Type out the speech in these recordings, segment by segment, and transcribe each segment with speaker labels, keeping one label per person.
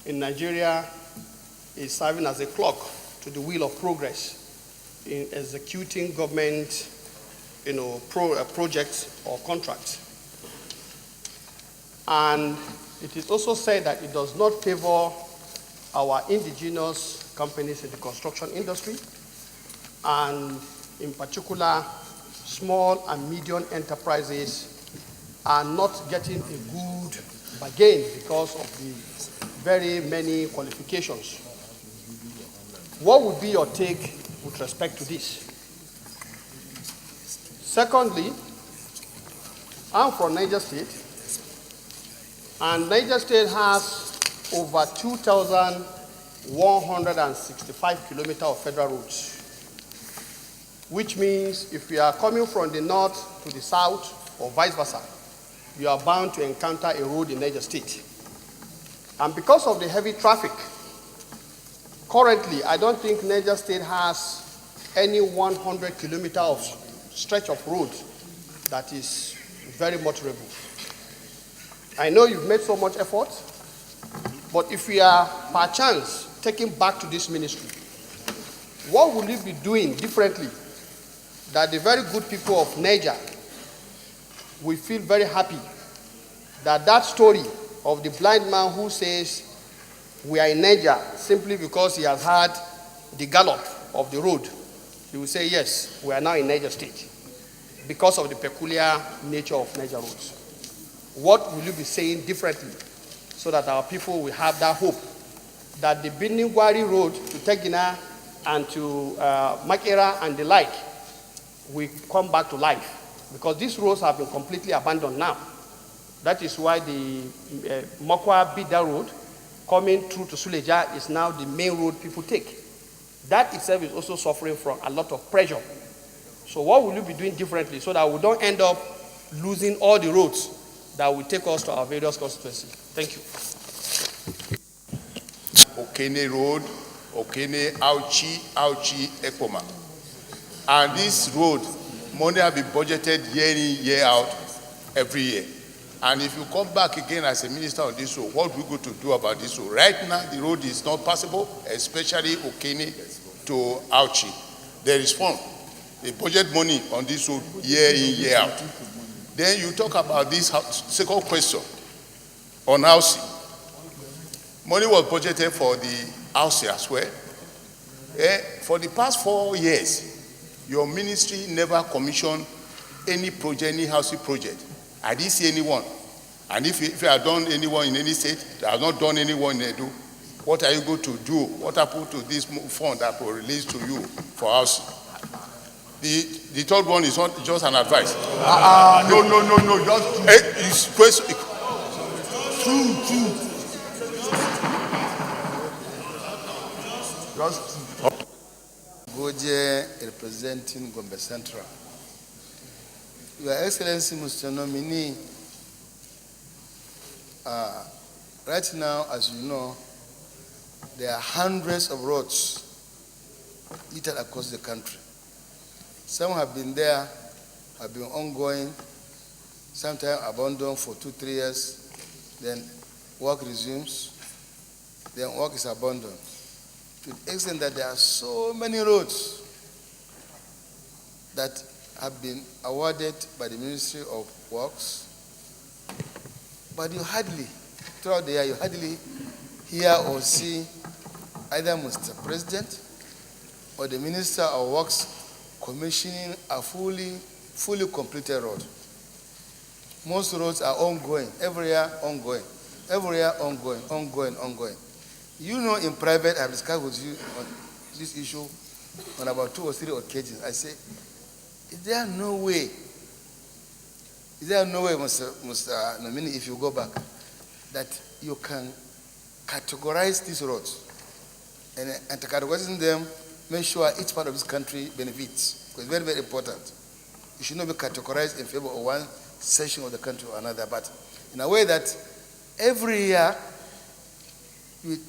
Speaker 1: in Nigeria is serving as a clock to the wheel of progress in executing government projects or contracts. And it is also said that it does not favor our indigenous companies in the construction industry, and in particular, small and medium enterprises are not getting a good bargain because of the very many qualifications. What would be your take with respect to this? Secondly, I'm from Niger State, and Niger State has over 2,165 kilometers of federal roads, which means if you are coming from the north to the south or vice versa, you are bound to encounter a road in Niger State. And because of the heavy traffic, currently I don't think Niger State has any 100 kilometers of stretch of road that is very much motorable. I know you've made so much effort, but if we are perchance taken back to this ministry, what will you be doing differently that the very good people of Niger will feel very happy that that story of the blind man who says we are in Niger simply because he has had the gallop of the road, he will say, yes, we are now in Niger State because of the peculiar nature of Niger roads. What will you be saying differently so that our people will have that hope that the Birnin-Gwari road to Tegina and to Makera and the like will come back to life? Because these roads have been completely abandoned now. That is why the Mokwa-Bida road coming through to Suleja is now the main road people take. That itself is also suffering from a lot of pressure. So what will you be doing differently so that we don't end up losing all the roads that will take us to our various constituencies? Thank you.
Speaker 2: Okene Road, Okene, Auchi, Ekpoma. And this road, money have been budgeted year in, year out, every year. And if you come back again as a minister on this road, what are we going to do about this road? Right now, the road is not passable, especially Okene to Auchi. There is fund. They budget money on this road year in, year out. Then you talk about this second question on housing. Money was budgeted for the housing as well. For the past 4 years, your ministry never commissioned any project, any housing project. I didn't see anyone. And if you have done anyone in any state, I have not done anyone in Edo, what are you going to do? What happened to this fund that was released to you for housing? The third one is not just an advice.
Speaker 3: No.
Speaker 2: It's question.
Speaker 3: True. Goje representing Gombe Central. Your Excellency, Mr. Nominee, right now, as you know, there are hundreds of roads littered across the country. Some have been there, have been ongoing, sometimes abandoned for 2-3 years, then work resumes, then work is abandoned. To the extent that there are so many roads that have been awarded by the Ministry of Works, but you hardly, throughout the year, you hardly hear or see either Mr. President or the Minister of Works commissioning a fully completed road. Most roads are ongoing, every year ongoing. You know, in private, I've discussed with you on this issue on about 2 or 3 occasions. I say, is there no way, Mr. Nominee, if you go back, that you can categorize these roads and categorizing them, make sure each part of this country benefits? Because it's very, very important. It should not be categorized in favor of one section of the country or another, but in a way that every year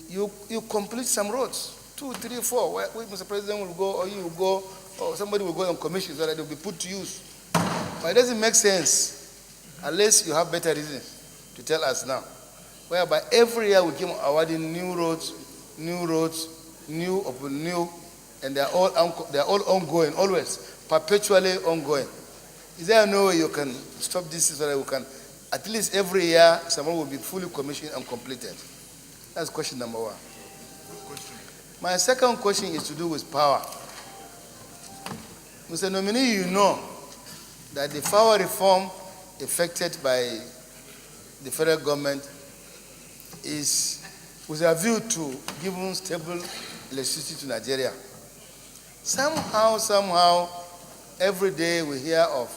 Speaker 3: you complete some roads, 2, 3, 4, where Mr. President will go, or you will go, or somebody will go on commission so that it will be put to use. But it doesn't make sense unless you have better reasons to tell us now. whereby every year we keep awarding new roads, and they're all ongoing, always, perpetually ongoing. Is there no way you can stop this so that we can, at least every year, someone will be fully commissioned and completed? That's question number one. My second question is to do with power. Mr. Nominee, you know that the power reform effected by the federal government is with a view to giving stable electricity to Nigeria. Somehow, every day we hear of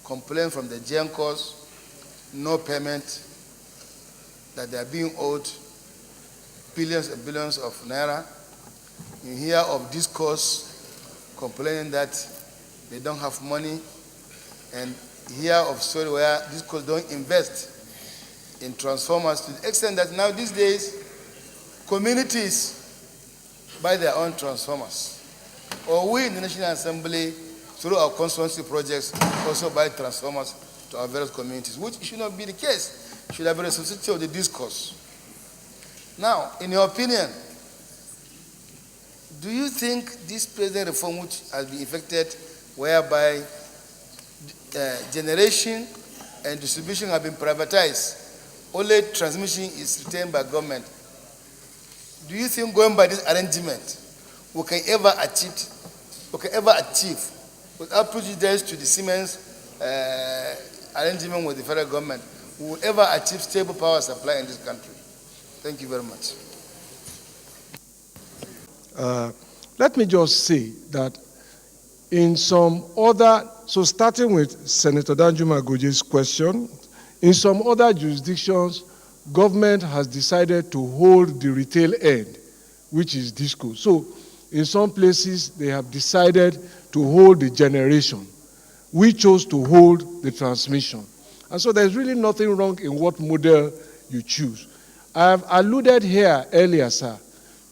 Speaker 3: complaints from the GENCOs, no payment, that they are being owed billions and billions of naira. You hear of discourse complaining that they don't have money, and hear of story where discourse don't invest in transformers to the extent that now these days communities buy their own transformers. Or we in the National Assembly, through our constituency projects, also buy transformers to our various communities, which should not be the case. It should have been a substitute of the discourse. Now, in your opinion, do you think this present reform which has been effected, whereby generation and distribution have been privatized, only transmission is retained by government, do you think going by this arrangement we can ever achieve, without prejudice to the Siemens arrangement with the federal government, we will ever achieve stable power supply in this country? Thank you very much.
Speaker 4: Let me just say that in some other, so starting with Senator Danjuma Goje's question, in some other jurisdictions, government has decided to hold the retail end, which is disco. So in some places, they have decided to hold the generation. We chose to hold the transmission. And so there's really nothing wrong in what model you choose. I have alluded here earlier, sir,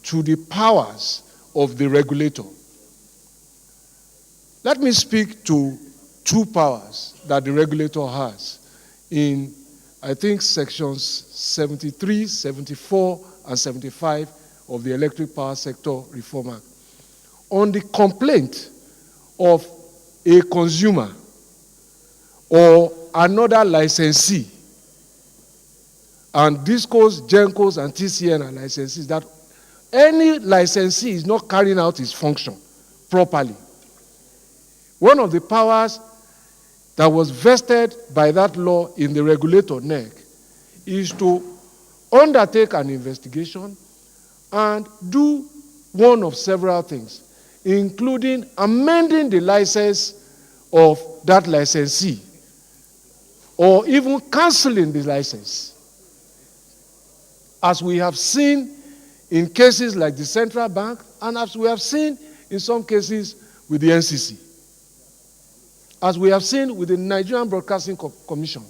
Speaker 4: to the powers of the regulator. Let me speak to two powers that the regulator has in, I think, sections 73, 74, and 75 of the Electric Power Sector Reform Act. On the complaint of a consumer or another licensee, and DISCOs, GENCOs, and TCN are licensees, that any licensee is not carrying out his function properly. One of the powers that was vested by that law in the regulator NEC is to undertake an investigation and do one of several things, including amending the license of that licensee or even canceling the license. As we have seen in cases like the Central Bank, and as we have seen in some cases with the NCC, as we have seen with the Nigerian Broadcasting Commission.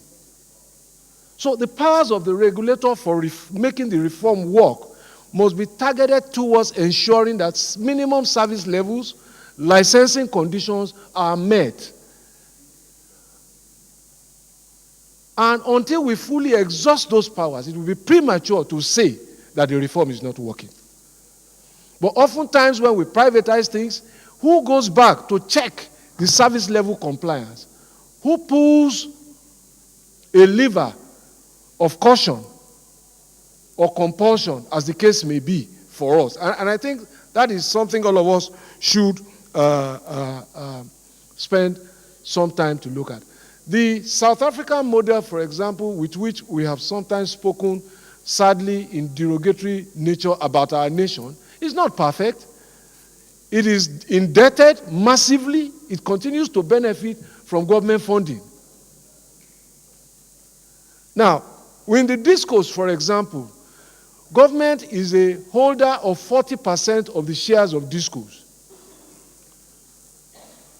Speaker 4: So the powers of the regulator for making the reform work must be targeted towards ensuring that minimum service levels, licensing conditions are met. And until we fully exhaust those powers, it will be premature to say that the reform is not working. But oftentimes when we privatize things, who goes back to check the service level compliance? Who pulls a lever of caution or compulsion, as the case may be, for us? And I think that is something all of us should spend some time to look at. The South African model, for example, with which we have sometimes spoken, sadly, in derogatory nature about our nation, is not perfect. It is indebted massively. It continues to benefit from government funding. Now, in the discourse, for example, government is a holder of 40% of the shares of discourse.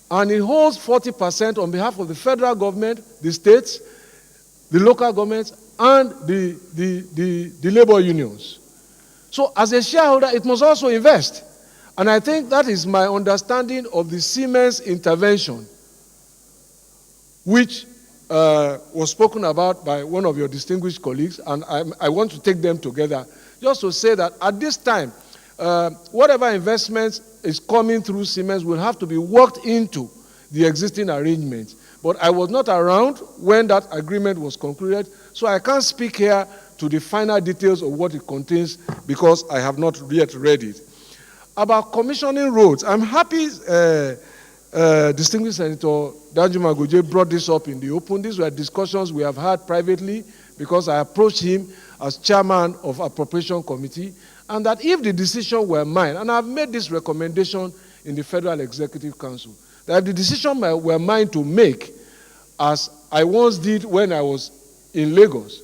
Speaker 4: And it holds 40% on behalf of the federal government, the states, the local governments, and the labor unions. So as a shareholder, it must also invest. And I think that is my understanding of the Siemens intervention, which was spoken about by one of your distinguished colleagues, and I want to take them together just to say that at this time, whatever investment is coming through Siemens will have to be worked into the existing arrangements. But I was not around when that agreement was concluded, so I can't speak here to the final details of what it contains because I have not yet read it. About commissioning roads, I'm happy Distinguished Senator Danjuma Goje brought this up in the open. These were discussions we have had privately because I approached him as chairman of Appropriation Committee, and that if the decision were mine, and I've made this recommendation in the Federal Executive Council, that if the decision were mine to make, as I once did when I was in Lagos,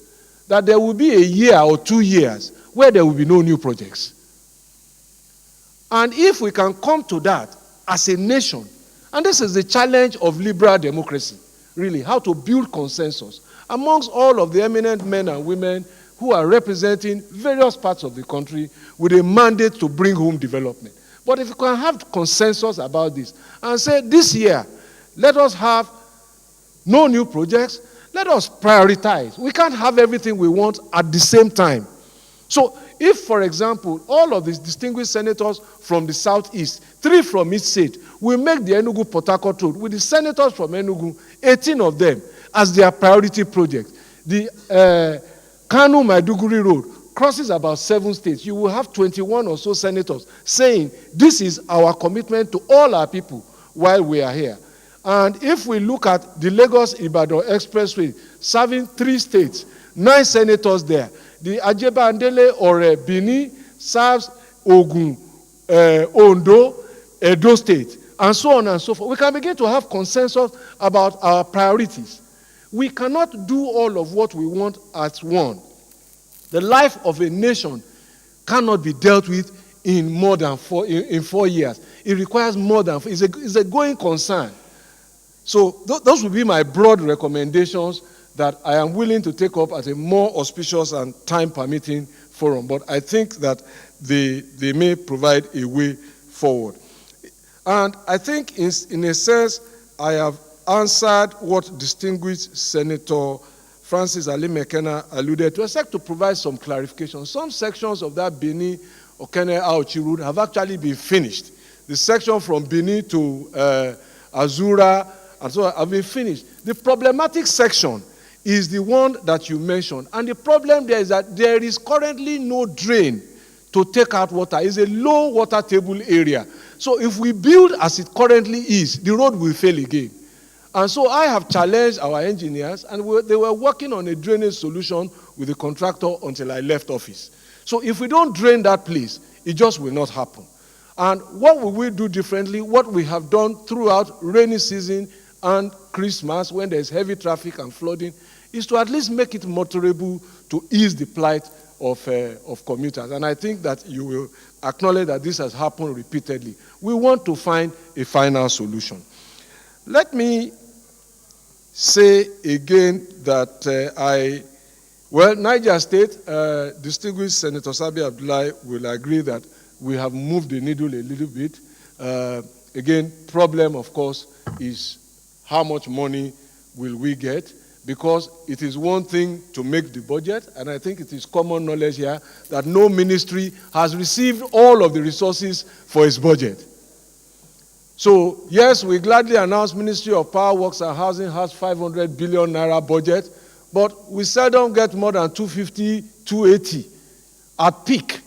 Speaker 4: that there will be a year or 2 years where there will be no new projects. And if we can come to that as a nation, and this is the challenge of liberal democracy, really, how to build consensus amongst all of the eminent men and women who are representing various parts of the country with a mandate to bring home development. But if we can have consensus about this and say this year, let us have no new projects, let us prioritize. We can't have everything we want at the same time. So if, for example, all of these distinguished senators from the southeast, 3 from each state, will make the Enugu-Port Harcourt Road with the senators from Enugu, 18 of them, as their priority project. The Kano-Maiduguri Road crosses about 7 states. You will have 21 or so senators saying, this is our commitment to all our people while we are here. And if we look at the Lagos-Ibadan Expressway, serving 3 states, 9 senators there, the Ajeba Andele or Bini serves Ogun, Ondo, Edo State, and so on and so forth. We can begin to have consensus about our priorities. We cannot do all of what we want at one. The life of a nation cannot be dealt with in more than 4 years. It requires more than 4. It's a going concern. So those will be my broad recommendations that I am willing to take up at a more auspicious and time-permitting forum. But I think that they may provide a way forward. And I think, in a sense, I have answered what distinguished Senator Francis Ali Mekena alluded to, except to provide some clarification. Some sections of that Benin Okene Aochi route have actually been finished. The section from Benin to Azura and so on have been finished. The problematic section is the one that you mentioned. And the problem there is that there is currently no drain to take out water. It's a low water table area. So if we build as it currently is, the road will fail again. And so I have challenged our engineers, and they were working on a drainage solution with the contractor until I left office. So if we don't drain that place, it just will not happen. And what will we do differently? What we have done throughout rainy season and Christmas, when there's heavy traffic and flooding, is to at least make it motorable to ease the plight of commuters. And I think that you will acknowledge that this has happened repeatedly. We want to find a final solution. Let me say again that Niger State, distinguished Senator Sabi Abdullahi will agree that we have moved the needle a little bit. Again, problem, of course, is how much money will we get? Because it is one thing to make the budget, and I think it is common knowledge here that no ministry has received all of the resources for its budget. So, yes, we gladly announce Ministry of Power, Works and Housing has 500 billion naira budget, but we seldom get more than 250, 280 at peak.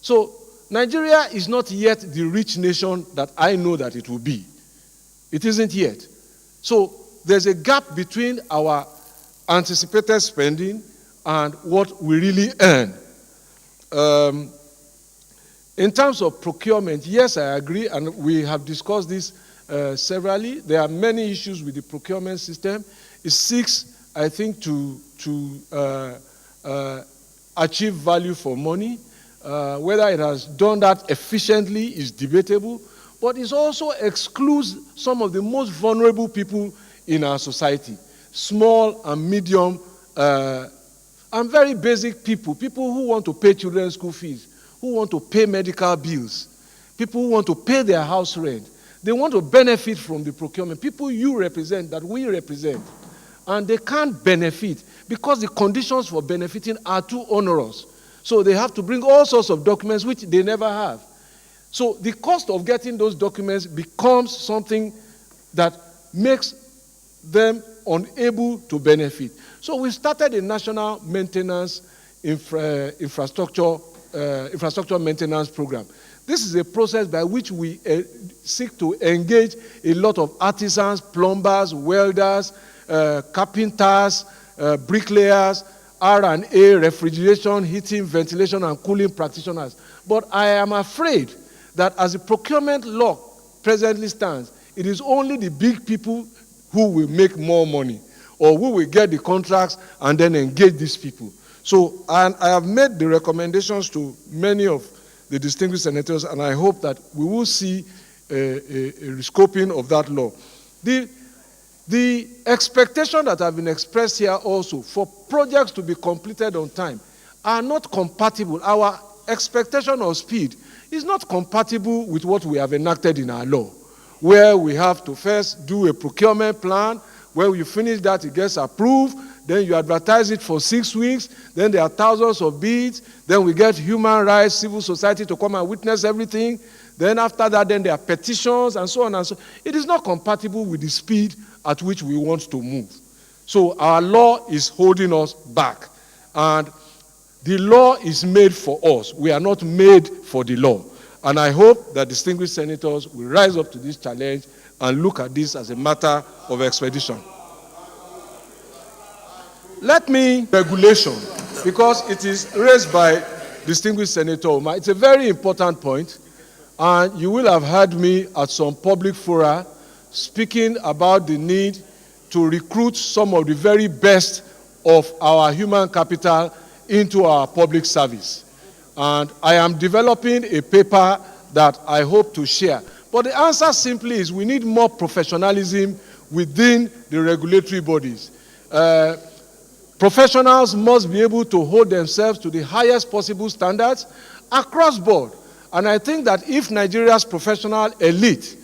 Speaker 4: So, Nigeria is not yet the rich nation that I know that it will be. It isn't yet. So, there's a gap between our anticipated spending and what we really earn. In terms of procurement, yes, I agree, and we have discussed this severally. There are many issues with the procurement system. It seeks, I think, to achieve value for money. Whether it has done that efficiently is debatable, but it also excludes some of the most vulnerable people in our society, small and medium and very basic people who want to pay children's school fees, who want to pay medical bills, people who want to pay their house rent. They want to benefit from the procurement. People you represent, that we represent. And they can't benefit because the conditions for benefiting are too onerous. So they have to bring all sorts of documents which they never have. So the cost of getting those documents becomes something that makes them unable to benefit. So we started a national maintenance infrastructure maintenance program. This is a process by which we seek to engage a lot of artisans, plumbers, welders, carpenters, bricklayers, R&A, refrigeration, heating, ventilation, and cooling practitioners. But I am afraid that as the procurement law presently stands, it is only the big people who will make more money or who will get the contracts and then engage these people. So, and I have made the recommendations to many of the distinguished senators, and I hope that we will see a rescoping of that law. The expectation that have been expressed here also for projects to be completed on time are not compatible. Our expectation of speed is not compatible with what we have enacted in our law, where we have to first do a procurement plan. When you finish that, it gets approved. Then you advertise it for 6 weeks. Then there are thousands of bids. Then we get human rights, civil society to come and witness everything. Then after that, then there are petitions and so on and so on. It is not compatible with the speed at which we want to move. So our law is holding us back. And the law is made for us. We are not made for the law. And I hope that distinguished senators will rise up to this challenge and look at this as a matter of expedition. Let me regulation, because it is raised by distinguished Senator Omar. It's a very important point, and you will have heard me at some public fora speaking about the need to recruit some of the very best of our human capital into our public service. And I am developing a paper that I hope to share. But the answer simply is we need more professionalism within the regulatory bodies. Professionals must be able to hold themselves to the highest possible standards across board. And I think that if Nigeria's professional elite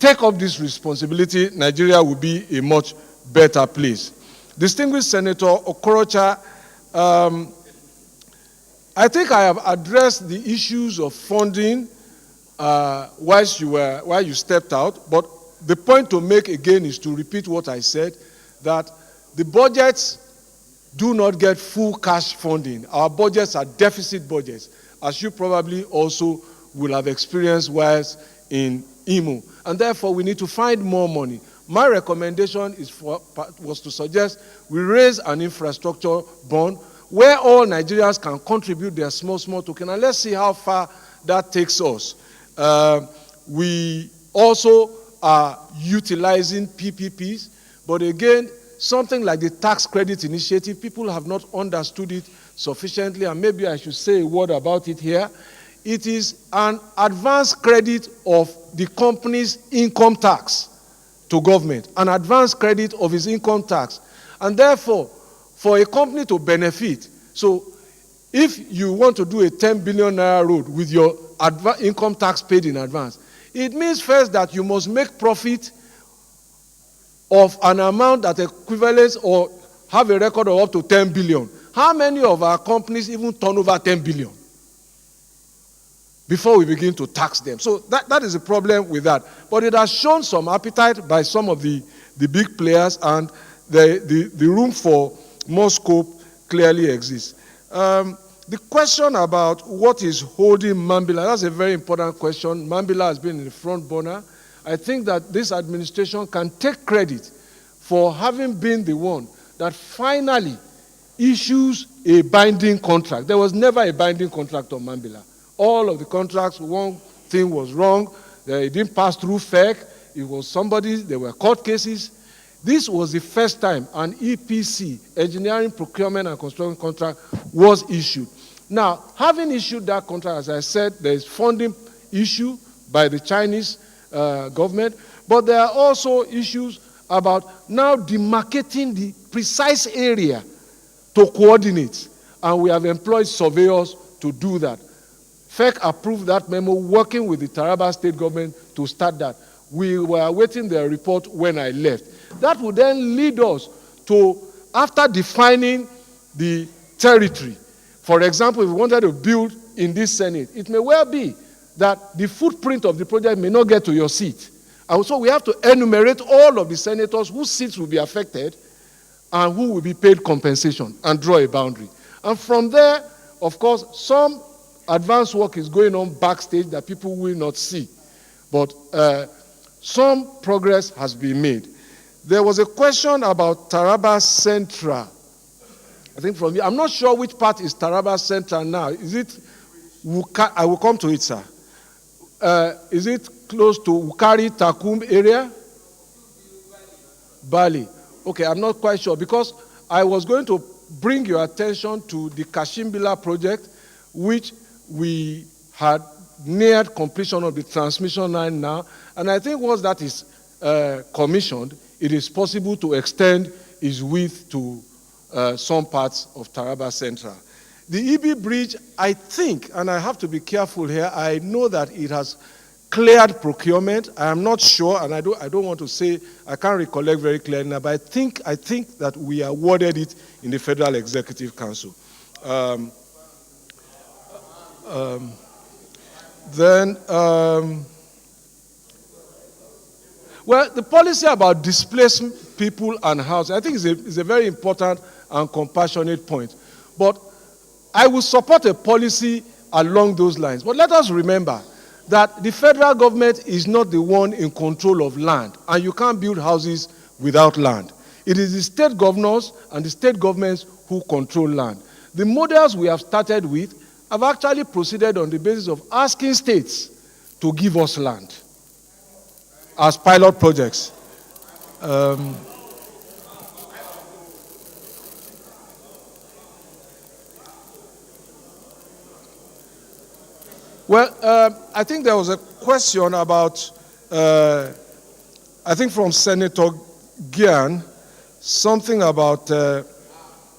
Speaker 4: take up this responsibility, Nigeria will be a much better place. Distinguished Senator Okorocha, I think I have addressed the issues of funding while you stepped out, but the point to make again is to repeat what I said, that the budgets do not get full cash funding. Our budgets are deficit budgets, as you probably also will have experienced whilst in IMO. And therefore, we need to find more money. My recommendation was to suggest we raise an infrastructure bond where all Nigerians can contribute their small token, and let's see how far that takes us. We also are utilizing PPPs, but again, something like the tax credit initiative, people have not understood it sufficiently, and maybe I should say a word about it here. It is an advance credit of the company's income tax to government, an advance credit of his income tax. And therefore, for a company to benefit, so if you want to do a 10 billion naira road with your income tax paid in advance, it means first that you must make profit of an amount that equivalents or have a record of up to 10 billion. How many of our companies even turn over 10 billion before we begin to tax them? So that is a problem with that. But it has shown some appetite by some of the big players, and the room for more scope clearly exists. The question about what is holding Mambila, that's a very important question. Mambila has been in the front burner. I think that this administration can take credit for having been the one that finally issues a binding contract. There was never a binding contract on Mambila. All of the contracts, one thing was wrong. It didn't pass through FEC. It was somebody, there were court cases. This was the first time an EPC, engineering, procurement, and construction contract was issued. Now, having issued that contract, as I said, there is funding issue by the Chinese government, but there are also issues about now demarcating the precise area to coordinate, and we have employed surveyors to do that. FEC approved that memo, working with the Taraba state government to start that. we were awaiting their report when I left. That would then lead us to, after defining the territory, for example, if we wanted to build in this Senate, it may well be that the footprint of the project may not get to your seat. And so we have to enumerate all of the senators whose seats will be affected and who will be paid compensation and draw a boundary. And from there, of course, some advanced work is going on backstage that people will not see. But some progress has been made. There was a question about Taraba Central. I think from you, I'm not sure which part is Taraba Central now. Is it I will come to it, sir. Is it close to Wukari, Takum area? Bali. Okay, I'm not quite sure because I was going to bring your attention to the Kashimbila project, which we had neared completion of the transmission line now. And I think once that is commissioned, it is possible to extend its width to some parts of Taraba Central. The EB bridge, I think, and I have to be careful here, I know that it has cleared procurement. I am not sure, and I don't want to say, I can't recollect very clearly now, but I think that we awarded it in the Federal Executive Council. Well, the policy about displacing people and housing, I think is a very important and compassionate point. But I will support a policy along those lines. But let us remember that the federal government is not the one in control of land, and you can't build houses without land. It is the state governors and the state governments who control land. The models we have started with have actually proceeded on the basis of asking states to give us land as pilot projects. I think there was a question about, I think from Senator Gian, something about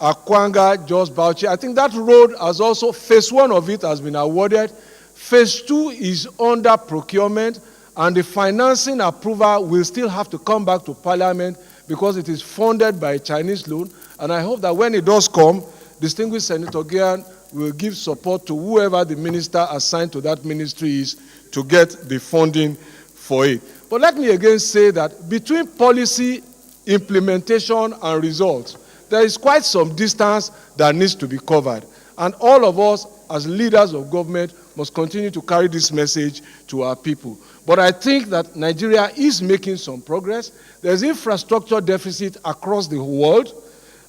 Speaker 4: Akwanga, Jos Bauchi. I think that road has also, phase 1 of it has been awarded. Phase 2 is under procurement, and the financing approval will still have to come back to Parliament because it is funded by a Chinese loan. And I hope that when it does come, distinguished Senator Gian will give support to whoever the minister assigned to that ministry is to get the funding for it. But let me again say that between policy, implementation, and results, there is quite some distance that needs to be covered. And all of us, as leaders of government, must continue to carry this message to our people. But I think that Nigeria is making some progress. There's infrastructure deficit across the world,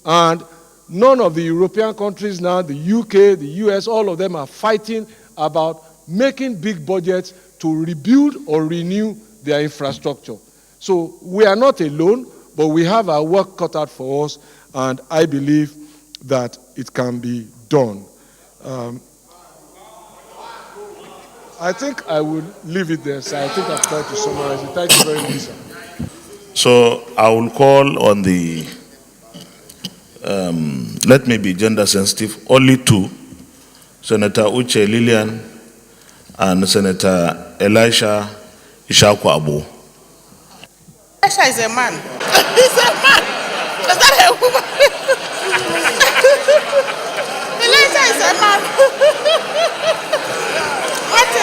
Speaker 4: and none of the European countries now, the UK, the US, all of them are fighting about making big budgets to rebuild or renew their infrastructure. So we are not alone, but we have our work cut out for us, and I believe that it can be done. I think I will leave it there, sir. I think I've tried to summarize it. Thank you very much, sir.
Speaker 5: So I will call on the, let me be gender sensitive, only two, Senator Uche Lillian and Senator Elisha Ishakwa Abu.
Speaker 6: Elisha is a man. He's a man. Is that a woman? Elisha is a man. What a...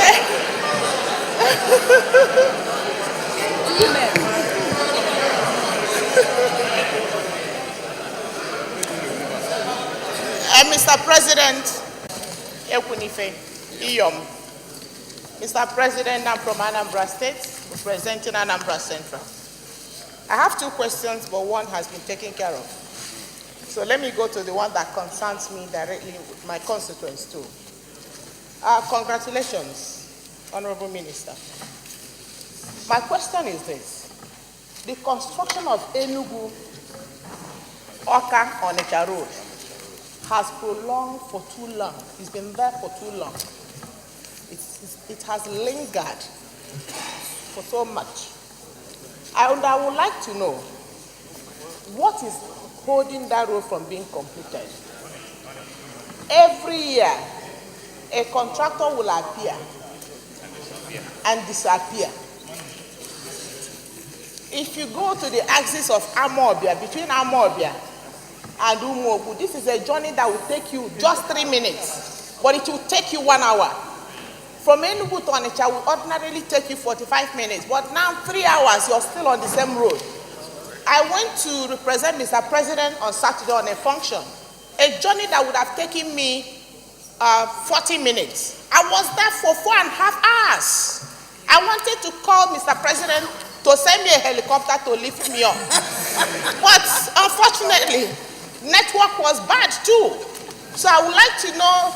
Speaker 6: Mr. President, Ekunife, Iyom. Mr. President, I'm from Anambra State, representing Anambra Central. I have two questions, but one has been taken care of. So let me go to the one that concerns me directly with my constituents too. Congratulations, Honorable Minister. My question is this. The construction of Enugu Oka Onitsha Road has prolonged for too long. It's been there for too long. It has lingered for so much. I would like to know what is holding that road from being completed. Every year, a contractor will appear and disappear. if you go to the axis of Amobia, between Amobia and Umuogu, this is a journey that will take you just 3 minutes, but it will take you 1 hour. From Enugu to Onitsha will ordinarily take you 45 minutes, but now 3 hours, you're still on the same road. I went to represent Mr. President on Saturday on a function, a journey that would have taken me 40 minutes. I was there for 4.5 hours. I wanted to call Mr. President to send me a helicopter to lift me up. But unfortunately, network was bad too. So I would like to know,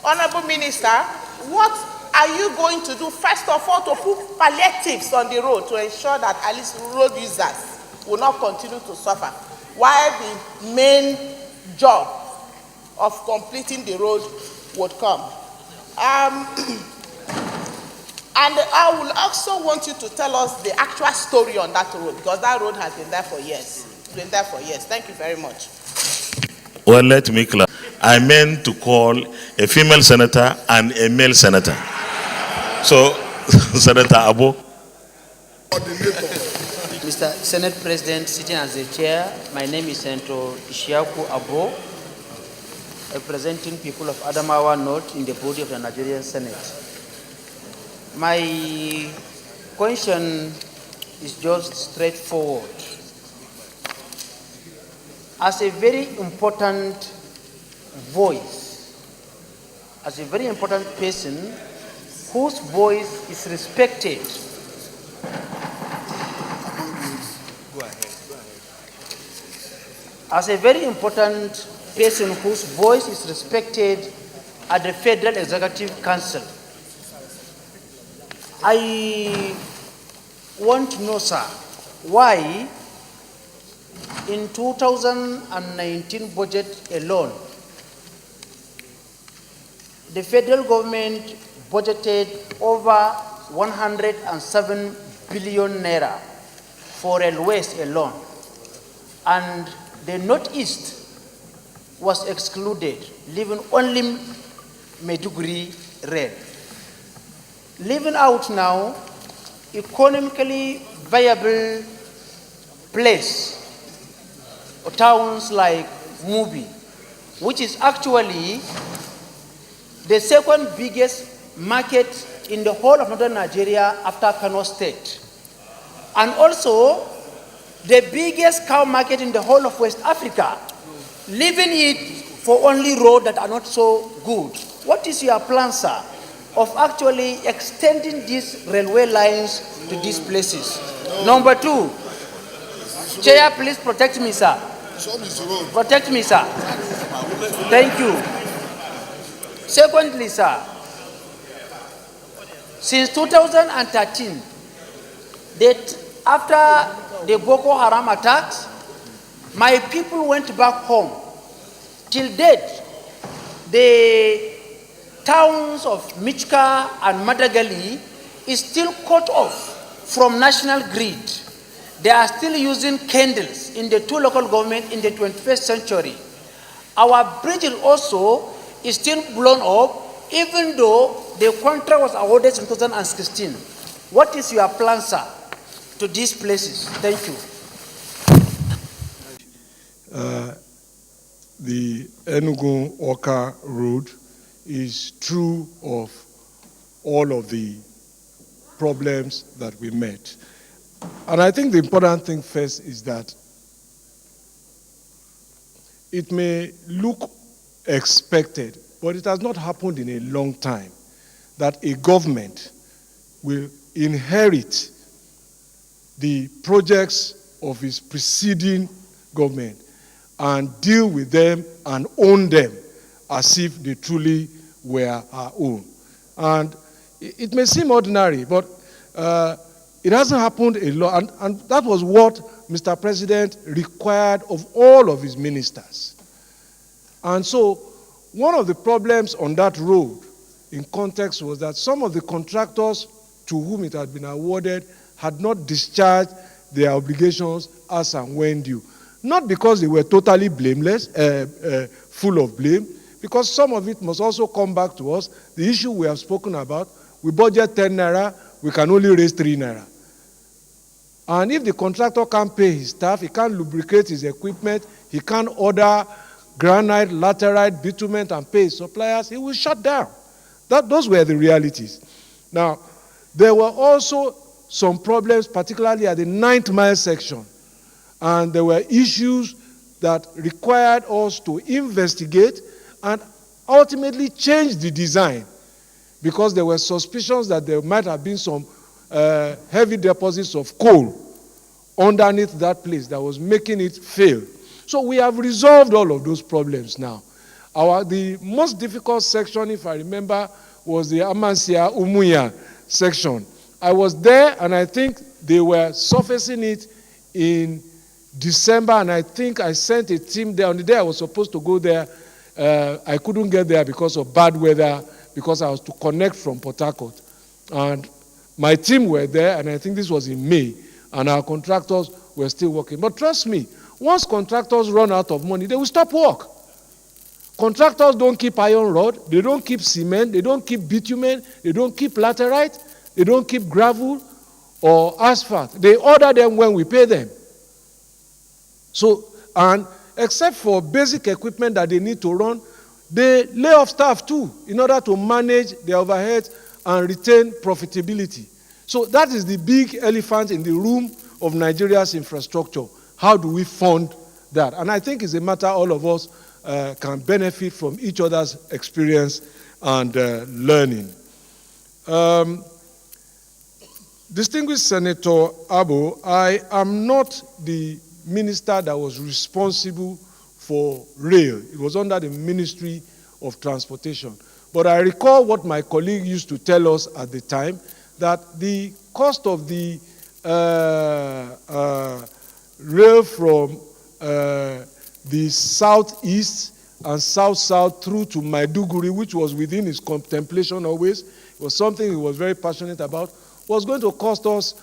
Speaker 6: Honorable Minister, what are you going to do, first of all, to put palliatives on the road to ensure that at least road users will not continue to suffer, while the main job of completing the road would come. And I will also want you to tell us the actual story on that road, because that road has been there for years. It's been there for years. Thank you very much.
Speaker 5: Well, let me clarify. I meant to call a female senator and a male senator. So, Senator Abo.
Speaker 7: Mr. Senate President, sitting as the chair, my name is Senator Ishiaku Abo, representing people of Adamawa North in the body of the Nigerian Senate. My question is just straightforward. As a very important voice, as a very important person whose voice is respected, as a very important person whose voice is respected at the Federal Executive Council, I want to know, sir, why in 2019 budget alone, the federal government budgeted over 107 billion naira for railways alone, and the Northeast was excluded, leaving only Maiduguri rail. Leaving out now economically viable place or towns like Mubi, which is actually the second biggest market in the whole of northern Nigeria after Kano State, and also the biggest cow market in the whole of West Africa, leaving it for only roads that are not so good. What is your plan, sir, of actually extending these railway lines to these places? Number two, Chair, please protect me, sir. Protect me, sir. Thank you. Secondly, sir, since 2013, after the Boko Haram attacks, my people went back home. Till date, the towns of Michka and Madagali is still cut off from national grid. They are still using candles in the two local governments in the 21st century. Our bridge also is still blown up, even though the contract was awarded in 2016. What is your plan, sir, to these places? Thank you.
Speaker 4: The Enugu-Awka road is true of all of the problems that we met. And I think the important thing first is that it may look expected, but it has not happened in a long time, that a government will inherit the projects of its preceding government and deal with them and own them as if they truly were our own. And it may seem ordinary, but it hasn't happened a lot, and that was what Mr. President required of all of his ministers. And so one of the problems on that road in context was that some of the contractors to whom it had been awarded had not discharged their obligations as and when due. Not because they were totally blameless, full of blame, because some of it must also come back to us. The issue we have spoken about, we budget 10 naira, we can only raise 3 naira. And if the contractor can't pay his staff, he can't lubricate his equipment, he can't order granite, laterite, bitumen, and pay his suppliers, he will shut down. Those were the realities. Now, there were also some problems, particularly at the 9th mile section. And there were issues that required us to investigate and ultimately change the design, because there were suspicions that there might have been some heavy deposits of coal underneath that place that was making it fail. So we have resolved all of those problems now. The most difficult section, if I remember, was the Amansia Umuya section. I was there, and I think they were surfacing it in December, and I think I sent a team there. On the day I was supposed to go there, I couldn't get there because of bad weather, because I was to connect from Port Harcourt. And my team were there, and I think this was in May, and our contractors were still working. But trust me, once contractors run out of money, they will stop work. Contractors don't keep iron rod, they don't keep cement, they don't keep bitumen, they don't keep laterite, they don't keep gravel or asphalt. They order them when we pay them. So, and except for basic equipment that they need to run, they lay off staff too in order to manage their overheads and retain profitability. So that is the big elephant in the room of Nigeria's infrastructure. How do we fund that? And I think it's a matter all of us can benefit from each other's experience and learning. Distinguished Senator Abo, I am not the minister that was responsible for rail. It was under the Ministry of Transportation. But I recall what my colleague used to tell us at the time, that the cost of the rail from the southeast and south-south through to Maiduguri, which was within his contemplation always, it was something he was very passionate about, was going to cost us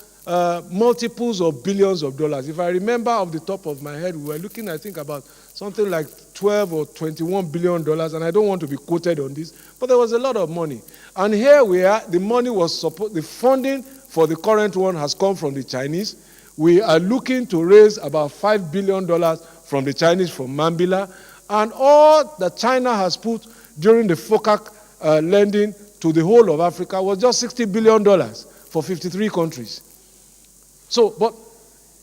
Speaker 4: multiples of billions of dollars. If I remember off the top of my head, we were looking, I think, about something like 12 or 21 billion dollars, and I don't want to be quoted on this, but there was a lot of money. And here we are, the money was supposed, the funding for the current one has come from the Chinese. We are looking to raise about $5 billion from the Chinese, from Mambila, and all that China has put during the FOCAC lending to the whole of Africa was just $60 billion for 53 countries. So, but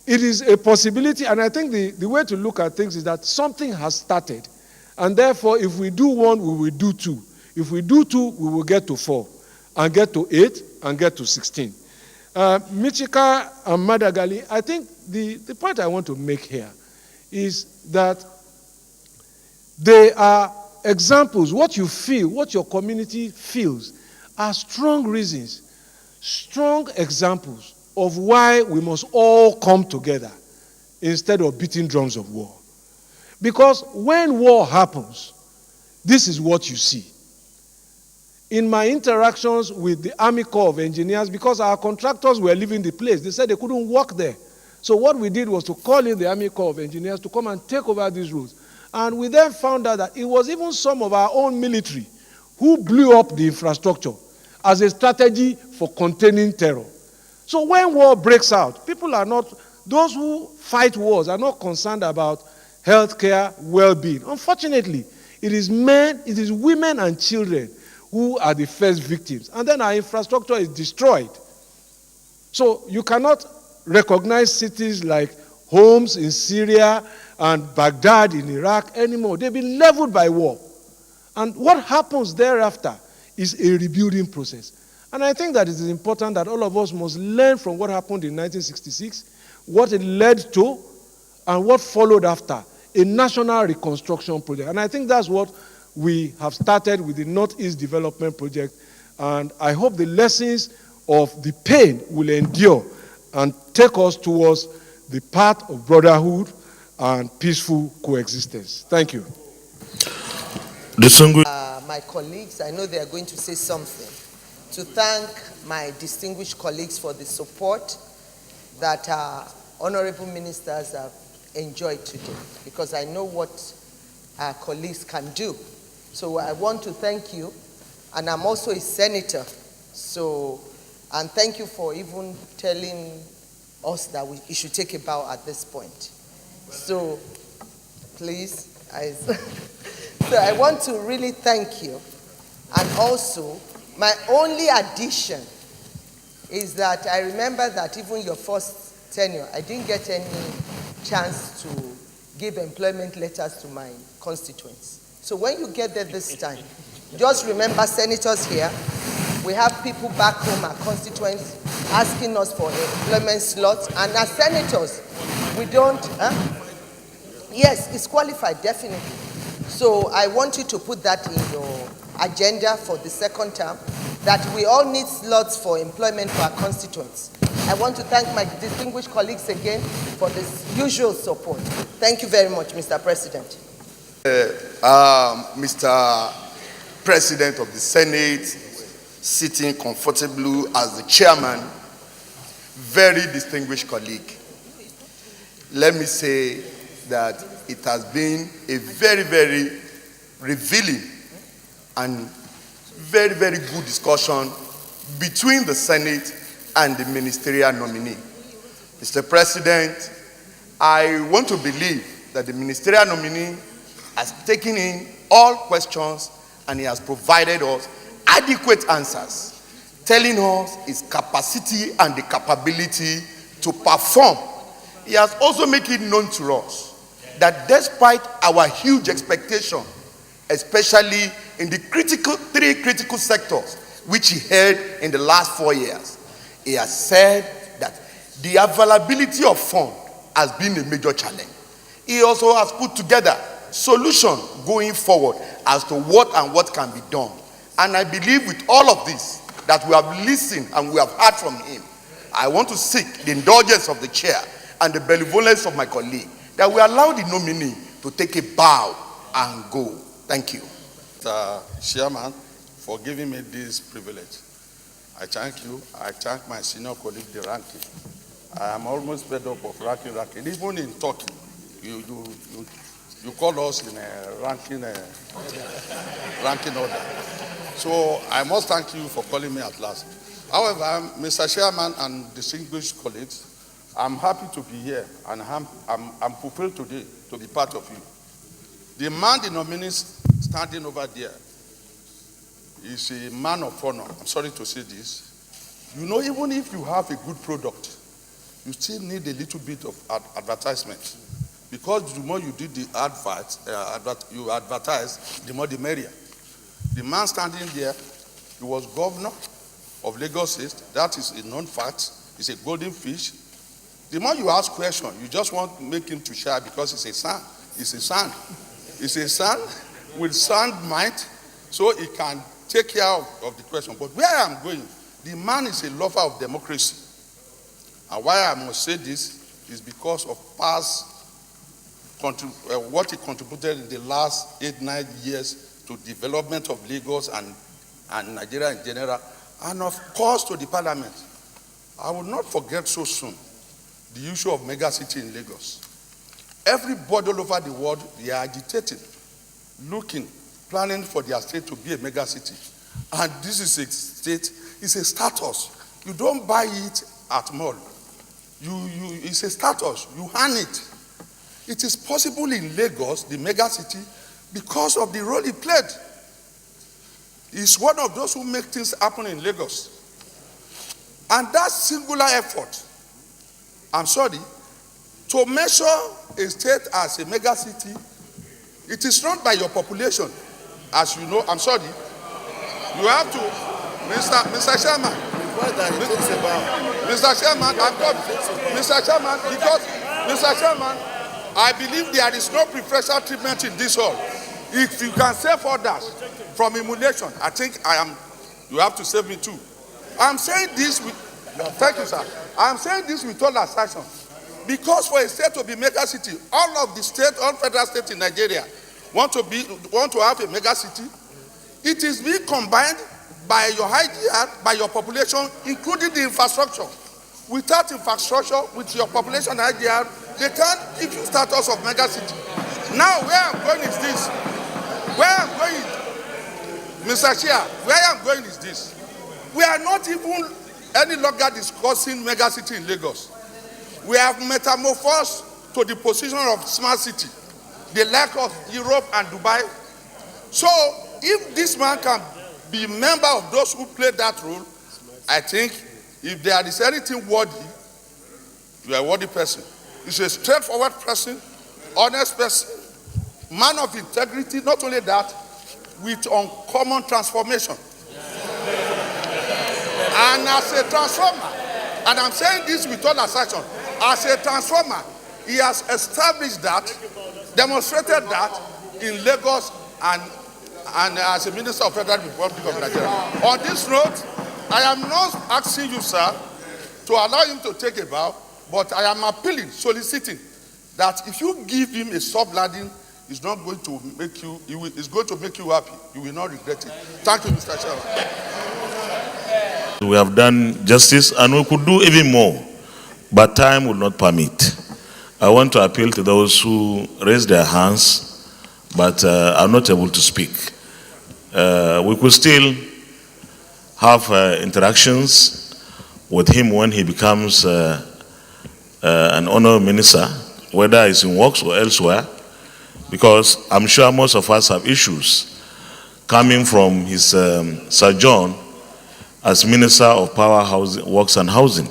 Speaker 4: it is a possibility, and I think the way to look at things is that something has started, and therefore if we do one, we will do two. If we do two, we will get to 4, and get to 8, and get to 16. Michika and Madagali, I think the point I want to make here is that they are examples. What you feel, what your community feels, are strong reasons, strong examples of why we must all come together instead of beating drums of war. Because when war happens, this is what you see. In my interactions with the Army Corps of Engineers, because our contractors were leaving the place, they said they couldn't work there. So what we did was to call in the Army Corps of Engineers to come and take over these roads. And we then found out that it was even some of our own military who blew up the infrastructure as a strategy for containing terror. So when war breaks out, people are not, those who fight wars are not concerned about healthcare, well-being. Unfortunately, it is men, it is women and children who are the first victims. And then our infrastructure is destroyed. So you cannot recognize cities like Homs in Syria and Baghdad in Iraq anymore. They've been leveled by war. And what happens thereafter is a rebuilding process. And I think that it is important that all of us must learn from what happened in 1966, what it led to, and what followed after, a national reconstruction project. And I think that's what we have started with the Northeast Development Project. And I hope the lessons of the pain will endure and take us towards the path of brotherhood and peaceful coexistence. Thank you.
Speaker 8: My colleagues, I know they are going to say something. To thank my distinguished colleagues for the support that our honorable ministers have enjoyed today, because I know what our colleagues can do. So I want to thank you, and I'm also a senator, so, and thank you for even telling us that we should take a bow at this point. So, please, so I want to really thank you. And also, my only addition is that I remember that even your first tenure, I didn't get any chance to give employment letters to my constituents. So when you get there this time, just remember senators here. We have people back home, our constituents, asking us for employment slots. And as senators, we don't, yes, it's qualified, definitely. So I want you to put that in your agenda for the second term, that we all need slots for employment for our constituents. I want to thank my distinguished colleagues again for this usual support. Thank you very much, Mr. President.
Speaker 3: Mr. President of the Senate, sitting comfortably as the chairman, very distinguished colleague. Let me say that it has been a very, very revealing and very, very good discussion between the Senate and the ministerial nominee. Mr. President, I want to believe that the ministerial nominee has taken in all questions and he has provided us adequate answers, telling us his capacity and the capability to perform. He has also made it known to us that despite our huge expectation, especially in the three critical sectors which he held in the last 4 years, he has said that the availability of funds has been a major challenge. He also has put together solutions going forward as to what can be done. And I believe with all of this that we have listened and we have heard from him, I want to seek the indulgence of the chair and the benevolence of my colleague that we allow the nominee to take a bow and go. Thank you.
Speaker 9: Mr. Chairman, for giving me this privilege. I thank you. I thank my senior colleague, the ranking. I am almost fed up of ranking. Even in talking, you call us in a ranking order. So I must thank you for calling me at last. However, Mr. Chairman and distinguished colleagues, I'm happy to be here and I'm fulfilled today to be part of you. The man, the nominee standing over there, is a man of honor. I'm sorry to say this. You know, even if you have a good product, you still need a little bit of advertisement. Because the more you did the you advertise, the more the merrier. The man standing there, he was governor of Lagos State. That is a known fact. He's a golden fish. The more you ask questions, you just want to make him to shy because it's a son. It's a son. It's a son with sound mind, so he can take care of the question. But where I'm going, the man is a lover of democracy. And why I must say this is because of past what he contributed in the last 8-9 years to development of Lagos and Nigeria in general, and of course to the parliament. I will not forget so soon the issue of megacity in Lagos. Everybody all over the world, they are agitating, looking, planning for their state to be a megacity. And this is a state, it's a status. You don't buy it at mall. It's a status, you earn it. It is possible in Lagos, the megacity, because of the role he played. He's one of those who make things happen in Lagos. And that singular effort, I'm sorry, to measure a state as a megacity, it is not by your population. As you know, I'm sorry, you have to, Mr. Chairman, Mr. Chairman, Mr. Chairman, because, Mr. Chairman, I believe there is no preferential treatment in this hall. If you can save others from emulation, I think you have to save me too. I'm saying this with, thank you, sir. I'm saying this with all assertion. Because for a state to be mega city, all of the state, all federal states in Nigeria want to have a mega city. It is being combined by your IGR, by your population, including the infrastructure. Without infrastructure, with your population IGR, they can't give you status of mega city. Now, where I'm going is this. Where I'm going, Mr. Chair, where I'm going is this. We are not even any longer discussing mega city in Lagos. We have metamorphosed to the position of smart city, the like of Europe and Dubai. So if this man can be a member of those who played that role, I think if there is anything worthy, you are a worthy person. He's a straightforward person, honest person, man of integrity, not only that, with uncommon transformation. And as a transformer, and I'm saying this with all assertion, as a transformer, he has established that, demonstrated that in Lagos and as a Minister of Federal Republic of Nigeria. On this note, I am not asking you, sir, to allow him to take a bow, but I am appealing, soliciting, that if you give him a soft landing, it's not going to make you, it's going to make you happy. You will not regret it. Thank you, Mr. Chairman.
Speaker 5: We have done justice and we could do even more, but time will not permit. I want to appeal to those who raise their hands but are not able to speak. We could still have interactions with him when he becomes an honorary minister, whether it's in works or elsewhere, because I'm sure most of us have issues coming from his sojourn as Minister of Power, Housing, Works and Housing.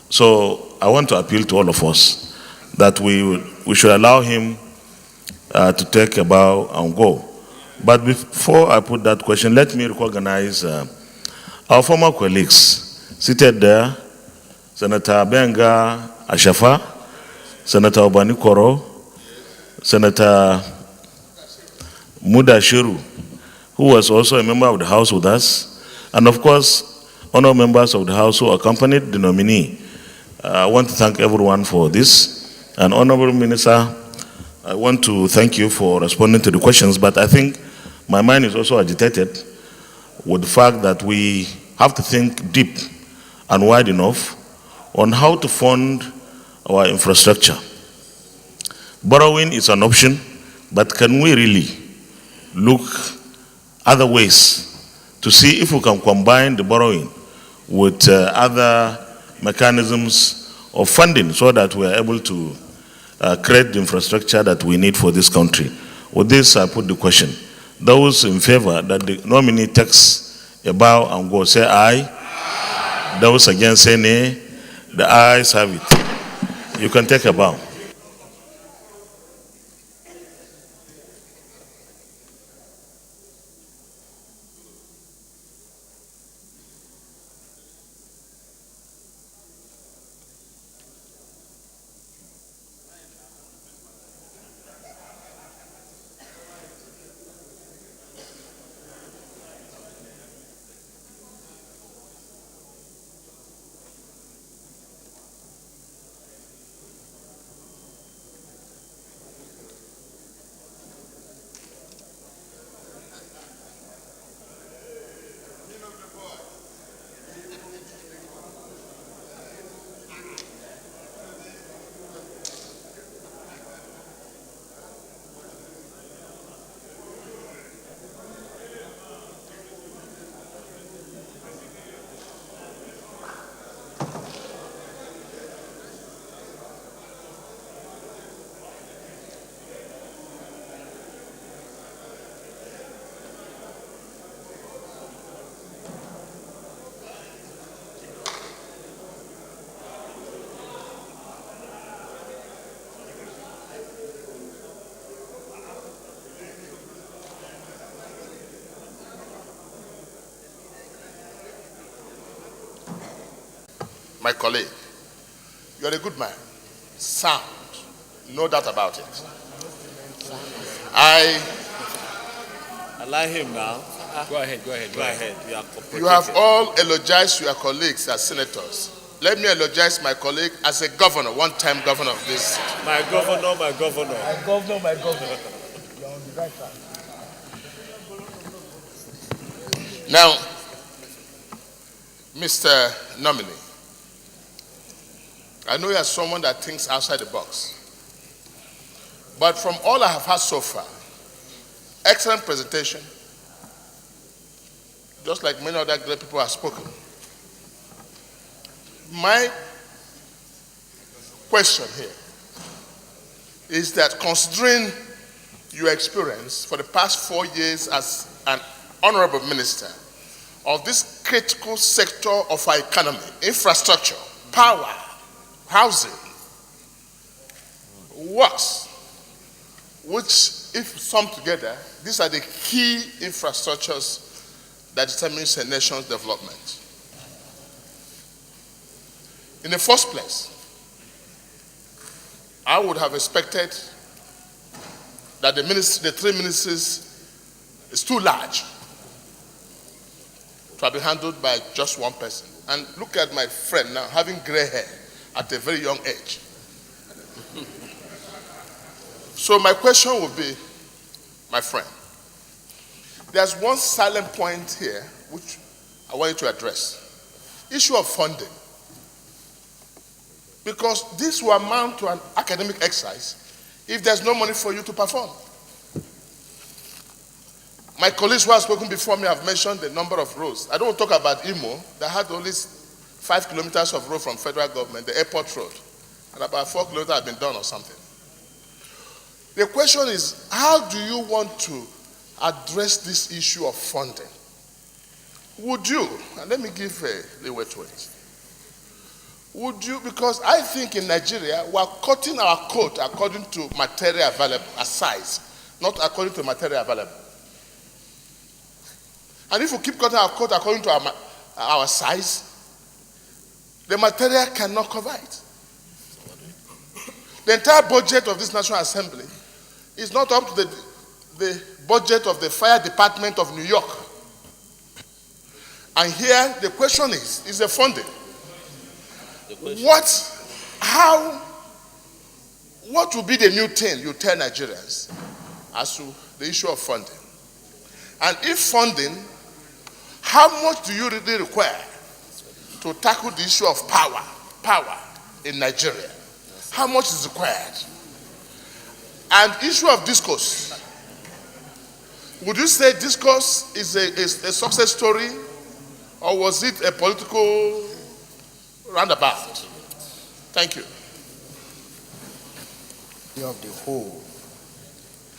Speaker 5: So I want to appeal to all of us that we should allow him to take a bow and go. But before I put that question, let me recognize our former colleagues seated there, Senator Benga Ashafa, Senator Obani Koro, Senator Mudashiru, who was also a member of the House with us, and of course, honored members of the House who accompanied the nominee. I want to thank everyone for this. And Honorable Minister, I want to thank you for responding to the questions, but I think my mind is also agitated with the fact that we have to think deep and wide enough on how to fund our infrastructure. Borrowing is an option, but can we really look other ways to see if we can combine the borrowing with other mechanisms of funding so that we are able to create the infrastructure that we need for this country. With this, I put the question. Those in favor that the nominee takes a bow and go, say aye. Aye. Those against, say nay. The ayes have it. You can take a bow.
Speaker 2: My colleague, you are a good man, sound, no doubt about it. I
Speaker 10: allow him now. Go ahead.
Speaker 2: You have all eulogized your colleagues as senators. Let me eulogize my colleague as a governor, one-time governor of this.
Speaker 10: My governor.
Speaker 3: My governor. You're on the right side.
Speaker 2: Now, Mr. Nominee, I know you are someone that thinks outside the box. But from all I have heard so far, excellent presentation, just like many other great people have spoken. My
Speaker 11: question here is that considering your experience for the past 4 years as an honorable minister of this critical sector of our economy, infrastructure, power, housing, works, which, if summed together, these are the key infrastructures that determines a nation's development. In the first place, I would have expected that the 3 ministries is too large to have been handled by just one person. And look at my friend now, having gray hair at a very young age. So my question would be, my friend, there's one silent point here which I want you to address. Issue of funding. Because this will amount to an academic exercise if there's no money for you to perform. My colleagues who have spoken before me have mentioned the number of roads. I don't talk about Imo, that had only 5 kilometers of road from federal government, the airport road, and about 4 kilometers have been done or something. The question is, how do you want to address this issue of funding? Would you, and let me give a leeway to it, would you, because I think in Nigeria, we are cutting our coat according to material available, a size, not according to material available. And if we keep cutting our coat according to our size, the material cannot cover it. The entire budget of this National Assembly is not up to the budget of the fire department of New York. And here the question is the funding. What will be the new thing you tell Nigerians as to the issue of funding? And if funding, how much do you really require to tackle the issue of power in Nigeria? How much is required? And issue of discourse. Would you say discourse is a success story, or was it a political roundabout? Thank you.
Speaker 12: Of the whole,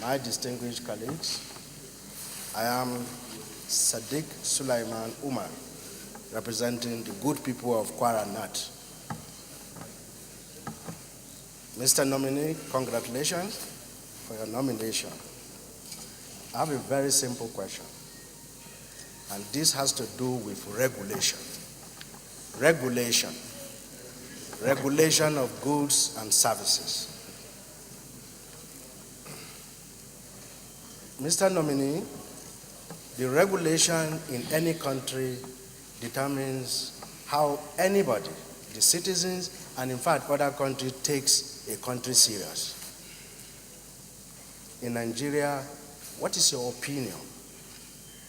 Speaker 12: my distinguished colleagues, I am Sadiq Sulaiman Umar, representing the good people of Kwara North. Mr. Nominee, congratulations for your nomination. I have a very simple question, and this has to do with regulation. Regulation of goods and services. Mr. Nominee, the regulation in any country determines how anybody, the citizens, and in fact other countries, takes a country serious. In Nigeria, what is your opinion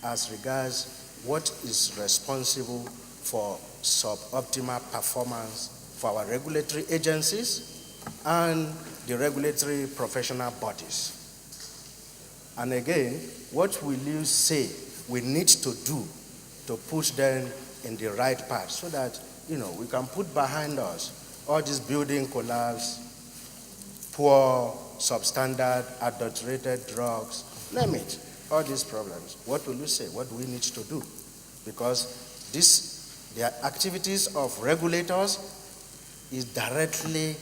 Speaker 12: as regards what is responsible for suboptimal performance for our regulatory agencies and the regulatory professional bodies? And again, what will you say we need to do to put them in the right path so that, we can put behind us all this building collapse, poor, substandard, adulterated drugs, name it, all these problems. What will you say? What do we need to do? Because the activities of regulators is directly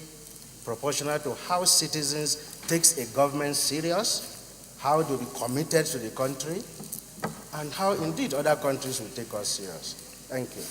Speaker 12: proportional to how citizens takes a government serious, how to be committed to the country, and how indeed other countries will take us serious. Thank you.